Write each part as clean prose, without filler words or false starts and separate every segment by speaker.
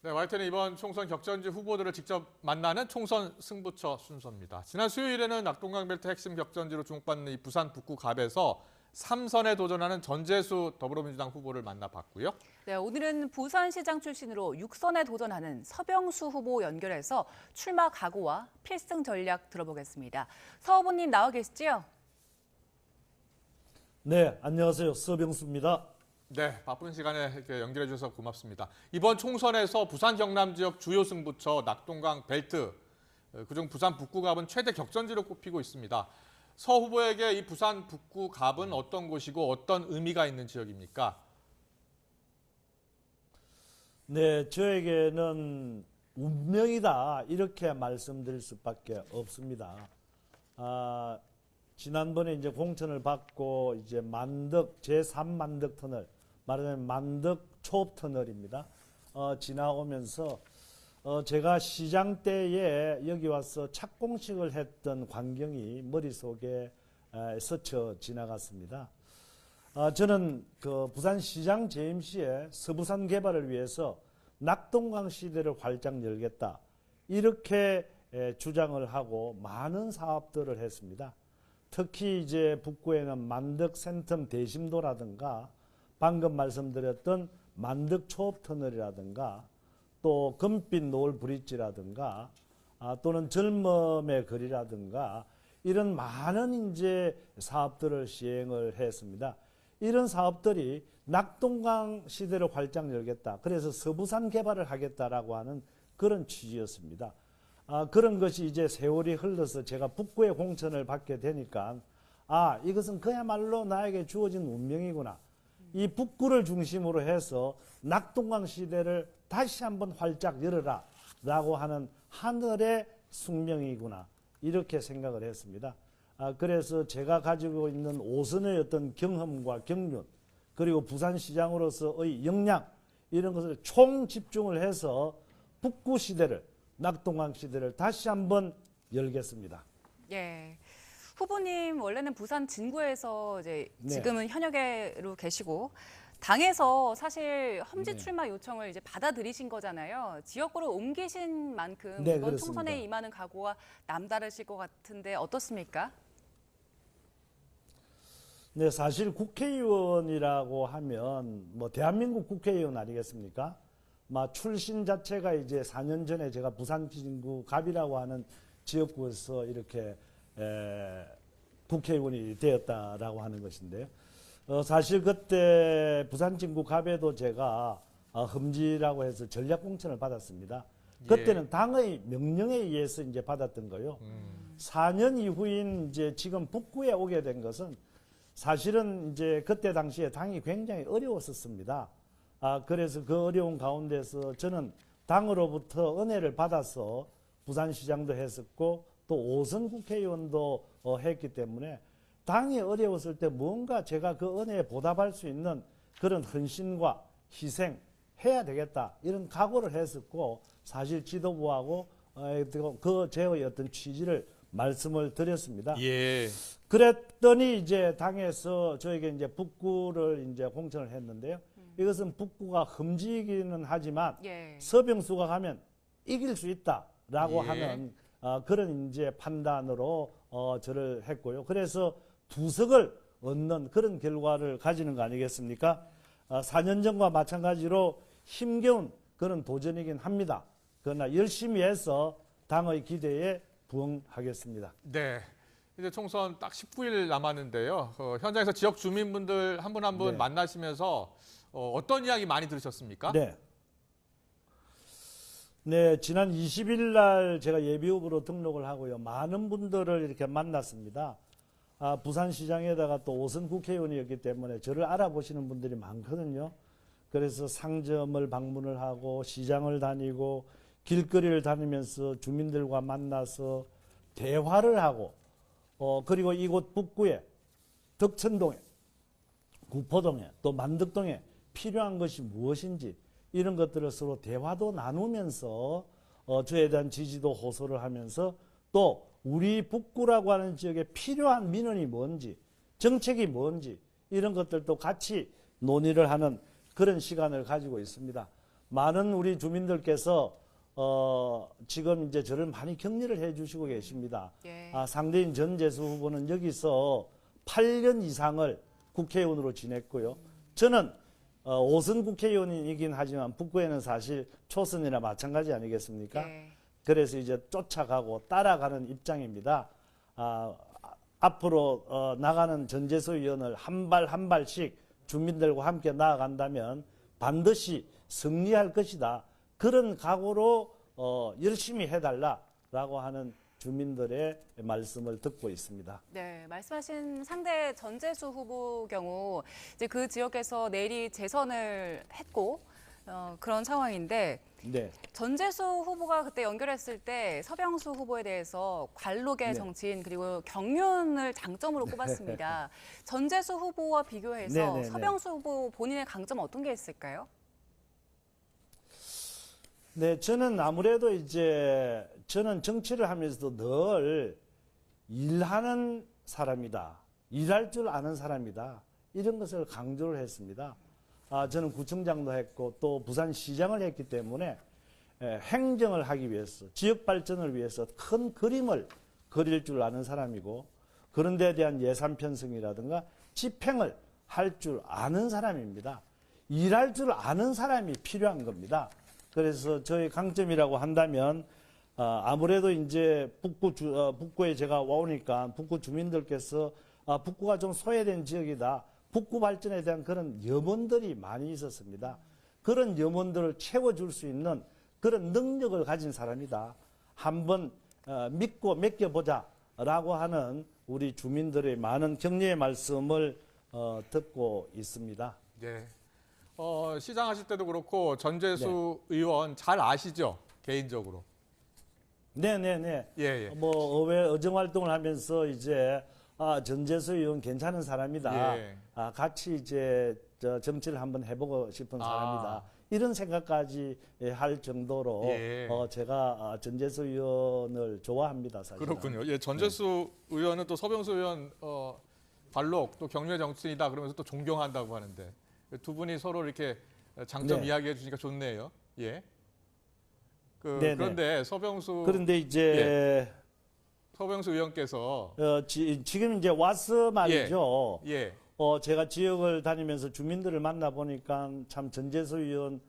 Speaker 1: 네, YTN의 이번 총선 격전지 후보들을 직접 만나는 총선 승부처 순서입니다. 지난 수요일에는 낙동강 벨트 핵심 격전지로 주목받는 이 부산 북구 갑에서 3선에 도전하는 전재수 더불어민주당 후보를 만나봤고요.
Speaker 2: 네, 오늘은 부산시장 출신으로 6선에 도전하는 서병수 후보 연결해서 출마 각오와 필승 전략 들어보겠습니다. 서 후보님 나와 계시죠?
Speaker 3: 네, 안녕하세요. 서병수입니다.
Speaker 1: 네, 바쁜 시간에 이렇게 연결해 주셔서 고맙습니다. 이번 총선에서 부산 경남 지역 주요 승부처 낙동강 벨트, 그중 부산 북구 갑은 최대 격전지로 꼽히고 있습니다. 서 후보에게 이 부산 북구 갑은 어떤 곳이고 어떤 의미가 있는 지역입니까?
Speaker 3: 네, 저에게는 운명이다 이렇게 말씀드릴 수밖에 없습니다. 지난번에 이제 공천을 받고 이제 만덕 제3만덕 터널, 말하자면 만덕 초업 터널입니다. 지나오면서 제가 시장 때에 여기 와서 착공식을 했던 광경이 머릿속에 스쳐 지나갔습니다. 저는 그 부산시장 재임 시에 서부산 개발을 위해서 낙동강 시대를 활짝 열겠다 이렇게 주장을 하고 많은 사업들을 했습니다. 특히 이제 북구에는 만덕 센텀 대심도라든가 방금 말씀드렸던 만덕 초업 터널이라든가 또 금빛 노을 브릿지라든가 또는 젊음의 거리라든가 이런 많은 이제 사업들을 시행을 했습니다. 이런 사업들이 낙동강 시대를 활짝 열겠다. 그래서 서부산 개발을 하겠다라고 하는 그런 취지였습니다. 그런 것이 이제 세월이 흘러서 제가 북구에 공천을 받게 되니까 이것은 그야말로 나에게 주어진 운명이구나. 이 북구를 중심으로 해서 낙동강 시대를 다시 한번 활짝 열어라 라고 하는 하늘의 숙명이구나 이렇게 생각을 했습니다. 그래서 제가 가지고 있는 5선의 어떤 경험과 경륜 그리고 부산시장으로서의 역량 이런 것을 총 집중을 해서 북구 시대를 낙동강 시대를 다시 한번 열겠습니다.
Speaker 2: 예. 후보님 원래는 부산 진구에서 이제
Speaker 3: 네.
Speaker 2: 지금은 현역으로 계시고 당에서 사실 험지 출마 요청을 이제 받아들이신 거잖아요. 지역구로 옮기신 만큼
Speaker 3: 네,
Speaker 2: 이번
Speaker 3: 그렇습니다.
Speaker 2: 총선에 임하는 각오와 남다르실 것 같은데 어떻습니까?
Speaker 3: 네, 사실 국회의원이라고 하면 뭐 대한민국 국회의원 아니겠습니까? 출신 자체가 이제 4년 전에 제가 부산 진구 갑이라고 하는 지역구에서 이렇게 국회의원이 되었다라고 하는 것인데요. 사실 그때 부산 진구 갑에도 제가 험지라고 해서 전략 공천을 받았습니다. 그때는 당의 명령에 의해서 이제 받았던 거요. 4년 이후인 이제 지금 북구에 오게 된 것은 사실은 이제 그때 당시에 당이 굉장히 어려웠었습니다. 그래서 그 어려운 가운데서 저는 당으로부터 은혜를 받아서 부산시장도 했었고 또 5선 국회의원도 했기 때문에 당이 어려웠을 때 뭔가 제가 그 은혜에 보답할 수 있는 그런 헌신과 희생 해야 되겠다 이런 각오를 했었고 사실 지도부하고 그 제의 어떤 취지를 말씀을 드렸습니다.
Speaker 1: 예.
Speaker 3: 그랬더니 이제 당에서 저에게 이제 북구를 이제 공천을 했는데요. 이것은 북구가 험지이기는 하지만 서병수가 가면 이길 수 있다라고 하는 그런 이제 판단으로 저를 했고요. 그래서 2석을 얻는 그런 결과를 가지는 거 아니겠습니까? 4년 전과 마찬가지로 힘겨운 그런 도전이긴 합니다. 그러나 열심히 해서 당의 기대에 부응하겠습니다.
Speaker 1: 네. 이제 총선 딱 19일 남았는데요. 현장에서 지역 주민분들 한 분 한 분
Speaker 3: 네.
Speaker 1: 만나시면서 어떤 이야기 많이 들으셨습니까?
Speaker 3: 네. 네, 지난 20일 날 제가 예비후보로 등록을 하고요. 많은 분들을 이렇게 만났습니다. 부산시장에다가 또 5선 국회의원이었기 때문에 저를 알아보시는 분들이 많거든요. 그래서 상점을 방문을 하고 시장을 다니고 길거리를 다니면서 주민들과 만나서 대화를 하고 그리고 이곳 북구에 덕천동에 구포동에 또 만덕동에 필요한 것이 무엇인지 이런 것들을 서로 대화도 나누면서 저에 대한 지지도 호소를 하면서 또 우리 북구라고 하는 지역에 필요한 민원이 뭔지 정책이 뭔지 이런 것들도 같이 논의를 하는 그런 시간을 가지고 있습니다. 많은 우리 주민들께서 지금 이제 저를 많이 격려를 해주시고 계십니다.
Speaker 2: 예.
Speaker 3: 상대인 전재수 후보는 여기서 8년 이상을 국회의원으로 지냈고요. 저는 5선 국회의원이긴 하지만 북구에는 사실 초선이나 마찬가지 아니겠습니까?
Speaker 2: 예.
Speaker 3: 그래서 이제 쫓아가고 따라가는 입장입니다. 앞으로 나가는 전재수 의원을 한 발 한 발씩 주민들과 함께 나아간다면 반드시 승리할 것이다. 그런 각오로 열심히 해달라라고 하는 주민들의 말씀을 듣고 있습니다.
Speaker 2: 네, 말씀하신 상대 전재수 후보 경우 이제 그 지역에서 내리 재선을 했고 그런 상황인데
Speaker 3: 네.
Speaker 2: 전재수 후보가 그때 연결했을 때 서병수 후보에 대해서 관록의
Speaker 3: 네.
Speaker 2: 정치인 그리고 경륜을 장점으로 꼽았습니다. 전재수 후보와 비교해서
Speaker 3: 네, 네, 네.
Speaker 2: 서병수 후보 본인의 강점은 어떤 게 있을까요?
Speaker 3: 네, 저는 아무래도 이제 저는 정치를 하면서도 늘 일하는 사람이다. 일할 줄 아는 사람이다. 이런 것을 강조를 했습니다. 저는 구청장도 했고 또 부산시장을 했기 때문에 행정을 하기 위해서 지역 발전을 위해서 큰 그림을 그릴 줄 아는 사람이고 그런 데에 대한 예산 편성이라든가 집행을 할 줄 아는 사람입니다. 일할 줄 아는 사람이 필요한 겁니다. 그래서 저의 강점이라고 한다면 아무래도 이제 북구에 제가 와오니까 북구 주민들께서 북구가 좀 소외된 지역이다. 북구 발전에 대한 그런 염원들이 많이 있었습니다. 그런 염원들을 채워줄 수 있는 그런 능력을 가진 사람이다. 한번 믿고 맡겨보자라고 하는 우리 주민들의 많은 격려의 말씀을 듣고 있습니다.
Speaker 1: 네. 시장 하실 때도 그렇고 전재수 의원 잘 아시죠? 개인적으로.
Speaker 3: 네네네.
Speaker 1: 예, 예.
Speaker 3: 의회 의정 활동을 하면서 이제 전재수 의원 괜찮은 사람이다.
Speaker 1: 예.
Speaker 3: 같이 이제 정치를 한번 해보고 싶은 사람이다. 이런 생각까지 할 정도로
Speaker 1: 예.
Speaker 3: 제가 전재수 의원을 좋아합니다. 사실.
Speaker 1: 그렇군요. 예, 전재수 의원은 또 서병수 의원 관록 또 경륜의 정치인이다 그러면서 또 존경한다고 하는데 두 분이 서로 이렇게 장점
Speaker 3: 네.
Speaker 1: 이야기해 주니까 좋네요. 예.
Speaker 3: 네네.
Speaker 1: 그런데 서병수
Speaker 3: 그런데 이제
Speaker 1: 서병수 의원께서
Speaker 3: 지금 이제 와서 말이죠.
Speaker 1: 예.
Speaker 3: 제가 지역을 다니면서 주민들을 만나 보니까 참 전재수 의원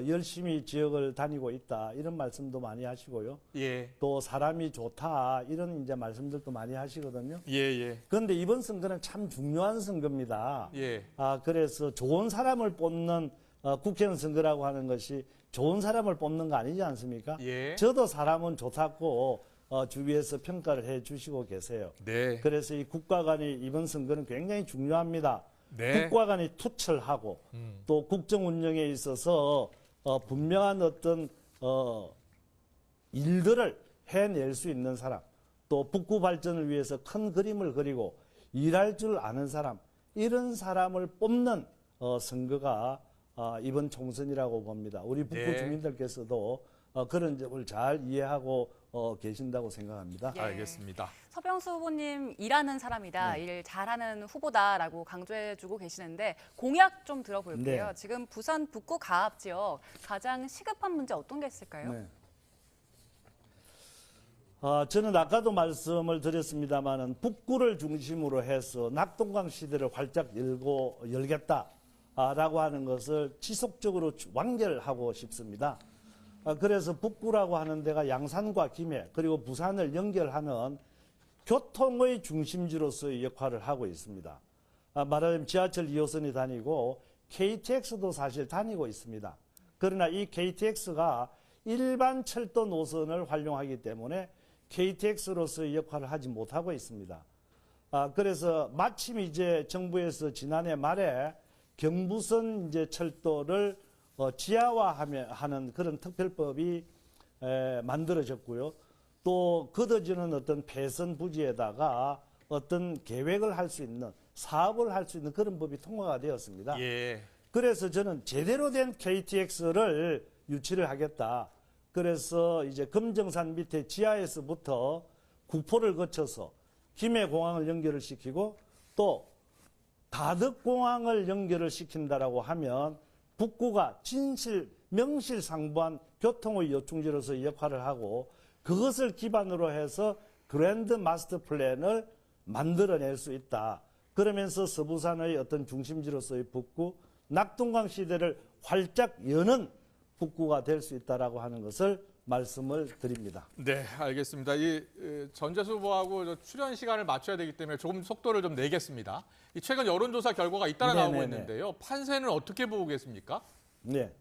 Speaker 3: 열심히 지역을 다니고 있다 이런 말씀도 많이 하시고요.
Speaker 1: 예.
Speaker 3: 또 사람이 좋다 이런 이제 말씀들도 많이 하시거든요.
Speaker 1: 예, 예.
Speaker 3: 그런데 이번 선거는 참 중요한 선거입니다.
Speaker 1: 예.
Speaker 3: 그래서 좋은 사람을 뽑는 국회의원 선거라고 하는 것이 좋은 사람을 뽑는 거 아니지 않습니까?
Speaker 1: 예.
Speaker 3: 저도 사람은 좋다고 주위에서 평가를 해 주시고 계세요.
Speaker 1: 네.
Speaker 3: 그래서 이 국가 간의 이번 선거는 굉장히 중요합니다.
Speaker 1: 네.
Speaker 3: 국가 간이 투철하고 또 국정 운영에 있어서 분명한 어떤 일들을 해낼 수 있는 사람, 또 북구 발전을 위해서 큰 그림을 그리고 일할 줄 아는 사람, 이런 사람을 뽑는 선거가 이번 총선이라고 봅니다. 우리 북구
Speaker 1: 네.
Speaker 3: 주민들께서도 그런 점을 잘 이해하고 계신다고 생각합니다.
Speaker 2: 예.
Speaker 1: 알겠습니다.
Speaker 2: 서병수 후보님 일하는 사람이다, 일 잘하는 후보다라고 강조해주고 계시는데 공약 좀 들어볼게요.
Speaker 3: 네.
Speaker 2: 지금 부산 북구 가압 지역 가장 시급한 문제 어떤 게 있을까요?
Speaker 3: 네. 저는 아까도 말씀을 드렸습니다마는 북구를 중심으로 해서 낙동강 시대를 활짝 열겠다라고 하는 것을 지속적으로 완결하고 싶습니다. 그래서 북구라고 하는 데가 양산과 김해 그리고 부산을 연결하는 교통의 중심지로서의 역할을 하고 있습니다. 말하자면 지하철 2호선이 다니고 KTX도 사실 다니고 있습니다. 그러나 이 KTX가 일반 철도 노선을 활용하기 때문에 KTX로서의 역할을 하지 못하고 있습니다. 그래서 마침 이제 정부에서 지난해 말에 경부선 이제 철도를 지하화하는 그런 특별법이 만들어졌고요. 또 걷어지는 어떤 폐선 부지에다가 어떤 계획을 할 수 있는 사업을 할 수 있는 그런 법이 통과가 되었습니다.
Speaker 1: 예.
Speaker 3: 그래서 저는 제대로 된 KTX를 유치를 하겠다. 그래서 이제 금정산 밑에 지하에서부터 구포를 거쳐서 김해공항을 연결을 시키고 또 다덕공항을 연결을 시킨다라고 하면 북구가 명실상부한 교통의 요충지로서 역할을 하고 그것을 기반으로 해서 그랜드 마스터 플랜을 만들어낼 수 있다. 그러면서 서부산의 어떤 중심지로서의 북구, 낙동강 시대를 활짝 여는 북구가 될 수 있다라고 하는 것을 말씀을 드립니다.
Speaker 1: 네, 알겠습니다. 이 전재수 후보하고 출연 시간을 맞춰야 되기 때문에 조금 속도를 좀 내겠습니다. 이 최근 여론조사 결과가 잇따라 나오고
Speaker 3: 네네네.
Speaker 1: 있는데요. 판세는 어떻게 보고 계십니까?
Speaker 3: 네.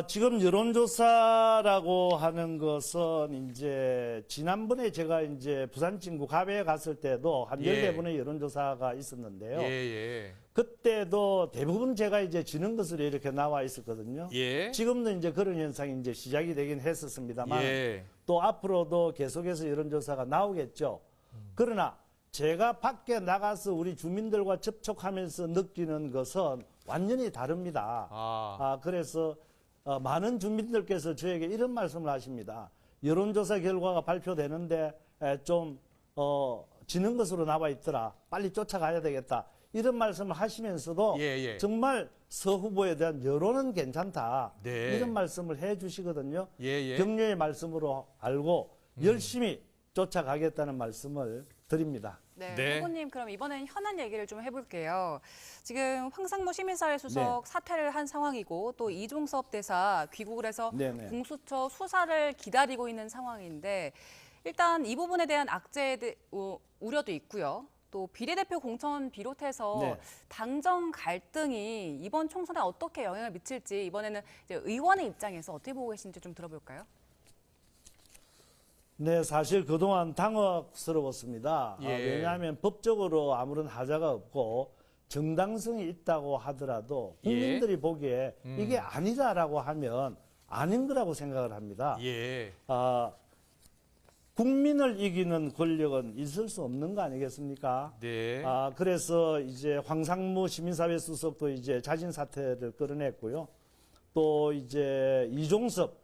Speaker 3: 지금 여론조사라고 하는 것은 이제 지난번에 제가 이제 부산 진구 가배에 갔을 때도 한
Speaker 1: 예.
Speaker 3: 14번의 여론조사가 있었는데요.
Speaker 1: 예.
Speaker 3: 그때도 대부분 제가 이제 지는 것으로 이렇게 나와 있었거든요.
Speaker 1: 예.
Speaker 3: 지금도 이제 그런 현상이 이제 시작이 되긴 했었습니다만
Speaker 1: 예.
Speaker 3: 또 앞으로도 계속해서 여론조사가 나오겠죠. 그러나 제가 밖에 나가서 우리 주민들과 접촉하면서 느끼는 것은 완전히 다릅니다. 그래서 많은 주민들께서 저에게 이런 말씀을 하십니다. 여론조사 결과가 발표되는데 좀 지는 것으로 나와 있더라. 빨리 쫓아가야 되겠다. 이런 말씀을 하시면서도
Speaker 1: 예.
Speaker 3: 정말 서 후보에 대한 여론은 괜찮다.
Speaker 1: 네.
Speaker 3: 이런 말씀을 해 주시거든요.
Speaker 1: 예.
Speaker 3: 격려의 말씀으로 알고 열심히 쫓아가겠다는 말씀을 드립니다.
Speaker 1: 네.
Speaker 2: 후보님 그럼 이번엔 현안 얘기를 좀 해볼게요. 지금 황상무 시민사회 수석 사퇴를 한 상황이고 또 이종섭 대사 귀국을 해서
Speaker 3: 네네.
Speaker 2: 공수처 수사를 기다리고 있는 상황인데 일단 이 부분에 대한 악재에 우려도 있고요. 또 비례대표 공천 비롯해서
Speaker 3: 네.
Speaker 2: 당정 갈등이 이번 총선에 어떻게 영향을 미칠지 이번에는 이제 의원의 입장에서 어떻게 보고 계신지 좀 들어볼까요?
Speaker 3: 네, 사실 그동안 당혹스러웠습니다.
Speaker 1: 예.
Speaker 3: 왜냐하면 법적으로 아무런 하자가 없고 정당성이 있다고 하더라도 국민들이 보기에 이게 아니다라고 하면 아닌 거라고 생각을 합니다.
Speaker 1: 예.
Speaker 3: 국민을 이기는 권력은 있을 수 없는 거 아니겠습니까?
Speaker 1: 네.
Speaker 3: 그래서 이제 황상무 시민사회 수석도 이제 자진 사퇴를 끌어냈고요. 또 이제 이종섭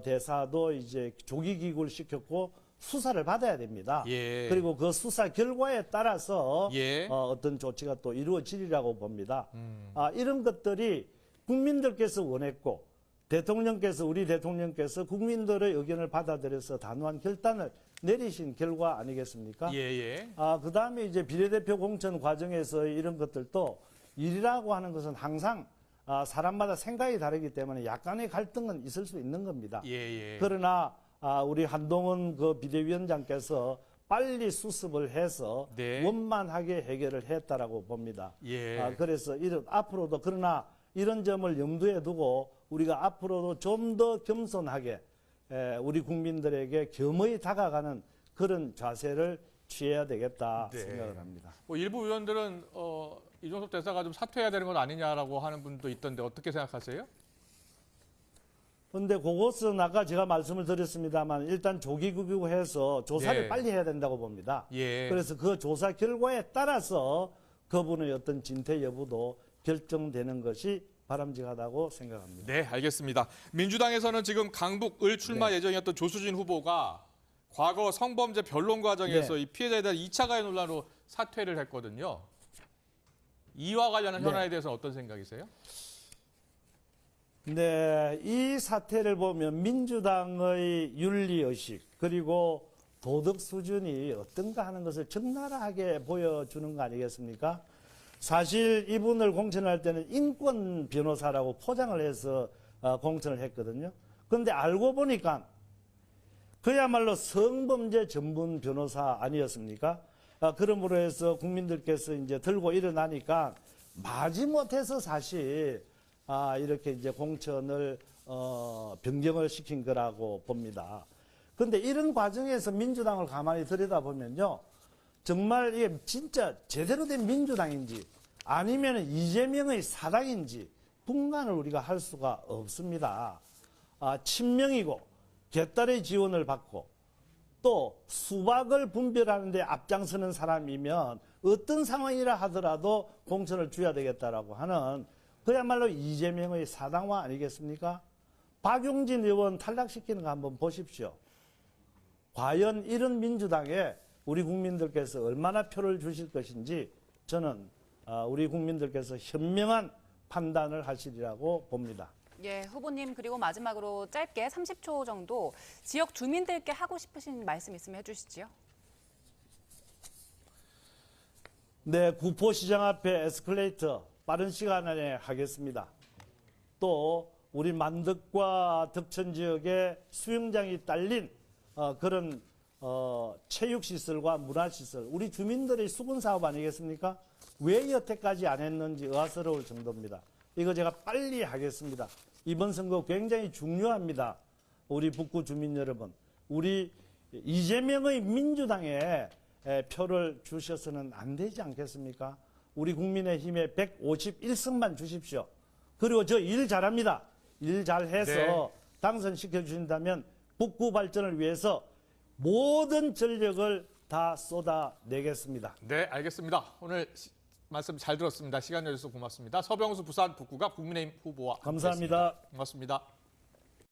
Speaker 3: 대사도 이제 조기 기구를 시켰고 수사를 받아야 됩니다.
Speaker 1: 예.
Speaker 3: 그리고 그 수사 결과에 따라서
Speaker 1: 예.
Speaker 3: 어떤 조치가 또 이루어지리라고 봅니다. 이런 것들이 국민들께서 원했고 우리 대통령께서 국민들의 의견을 받아들여서 단호한 결단을 내리신 결과 아니겠습니까?
Speaker 1: 예.
Speaker 3: 그다음에 이제 비례대표 공천 과정에서 이런 것들도 일이라고 하는 것은 항상 사람마다 생각이 다르기 때문에 약간의 갈등은 있을 수 있는 겁니다.
Speaker 1: 예.
Speaker 3: 그러나 우리 한동훈 그 비대위원장께서 빨리 수습을 해서
Speaker 1: 네.
Speaker 3: 원만하게 해결을 했다라고 봅니다.
Speaker 1: 예.
Speaker 3: 그래서 앞으로도 그러나 이런 점을 염두에 두고 우리가 앞으로도 좀 더 겸손하게 우리 국민들에게 겸허히 다가가는 그런 자세를 취해야 되겠다
Speaker 1: 네.
Speaker 3: 생각을 합니다.
Speaker 1: 뭐 일부 의원들은 이종섭 대사가 좀 사퇴해야 되는 건 아니냐라고 하는 분도 있던데 어떻게 생각하세요?
Speaker 3: 그런데 그것은 아까 제가 말씀을 드렸습니다만 일단 조기 구비해서 조사를
Speaker 1: 네.
Speaker 3: 빨리 해야 된다고 봅니다.
Speaker 1: 예.
Speaker 3: 그래서 그 조사 결과에 따라서 그분의 어떤 진퇴 여부도 결정되는 것이 바람직하다고 생각합니다.
Speaker 1: 네, 알겠습니다. 민주당에서는 지금 강북 을 출마
Speaker 3: 네.
Speaker 1: 예정이었던 조수진 후보가 과거 성범죄 변론 과정에서
Speaker 3: 네.
Speaker 1: 이 피해자에 대한 2차 가해 논란으로 사퇴를 했거든요. 이와 관련한
Speaker 3: 네.
Speaker 1: 현안에 대해서는 어떤 생각이세요?
Speaker 3: 네, 이 사태를 보면 민주당의 윤리의식 그리고 도덕 수준이 어떤가 하는 것을 적나라하게 보여주는 거 아니겠습니까? 사실 이분을 공천할 때는 인권 변호사라고 포장을 해서 공천을 했거든요. 그런데 알고 보니까 그야말로 성범죄 전문 변호사 아니었습니까? 그러므로 해서 국민들께서 이제 들고 일어나니까 마지못해서 사실 이렇게 이제 공천을 변경을 시킨 거라고 봅니다. 그런데 이런 과정에서 민주당을 가만히 들여다보면요. 정말 이게 진짜 제대로 된 민주당인지 아니면 이재명의 사당인지 분간을 우리가 할 수가 없습니다. 친명이고 곁다리 지원을 받고 또 수박을 분별하는 데 앞장서는 사람이면 어떤 상황이라 하더라도 공천을 줘야 되겠다라고 하는 그야말로 이재명의 사당화 아니겠습니까? 박용진 의원 탈락시키는 거 한번 보십시오. 과연 이런 민주당에 우리 국민들께서 얼마나 표를 주실 것인지 저는 우리 국민들께서 현명한 판단을 하시리라고 봅니다.
Speaker 2: 예, 후보님 그리고 마지막으로 짧게 30초 정도 지역 주민들께 하고 싶으신 말씀 있으면 해주시지요.
Speaker 3: 네, 구포시장 앞에 에스컬레이터 빠른 시간 안에 하겠습니다. 또 우리 만덕과 덕천 지역에 수영장이 딸린 그런 체육시설과 문화시설, 우리 주민들의 수군사업 아니겠습니까? 왜 여태까지 안 했는지 의아스러울 정도입니다. 이거 제가 빨리 하겠습니다. 이번 선거 굉장히 중요합니다. 우리 북구 주민 여러분, 우리 이재명의 민주당에 표를 주셔서는 안 되지 않겠습니까? 우리 국민의힘에 151석만 주십시오. 그리고 저 일 잘합니다. 일 잘해서
Speaker 1: 네.
Speaker 3: 당선시켜 주신다면 북구 발전을 위해서 모든 전력을 다 쏟아내겠습니다.
Speaker 1: 네, 알겠습니다. 오늘 말씀 잘 들었습니다. 시간 내주셔서 고맙습니다. 서병수 부산 북구가 국민의힘 후보와
Speaker 3: 감사합니다.
Speaker 1: 고맙습니다.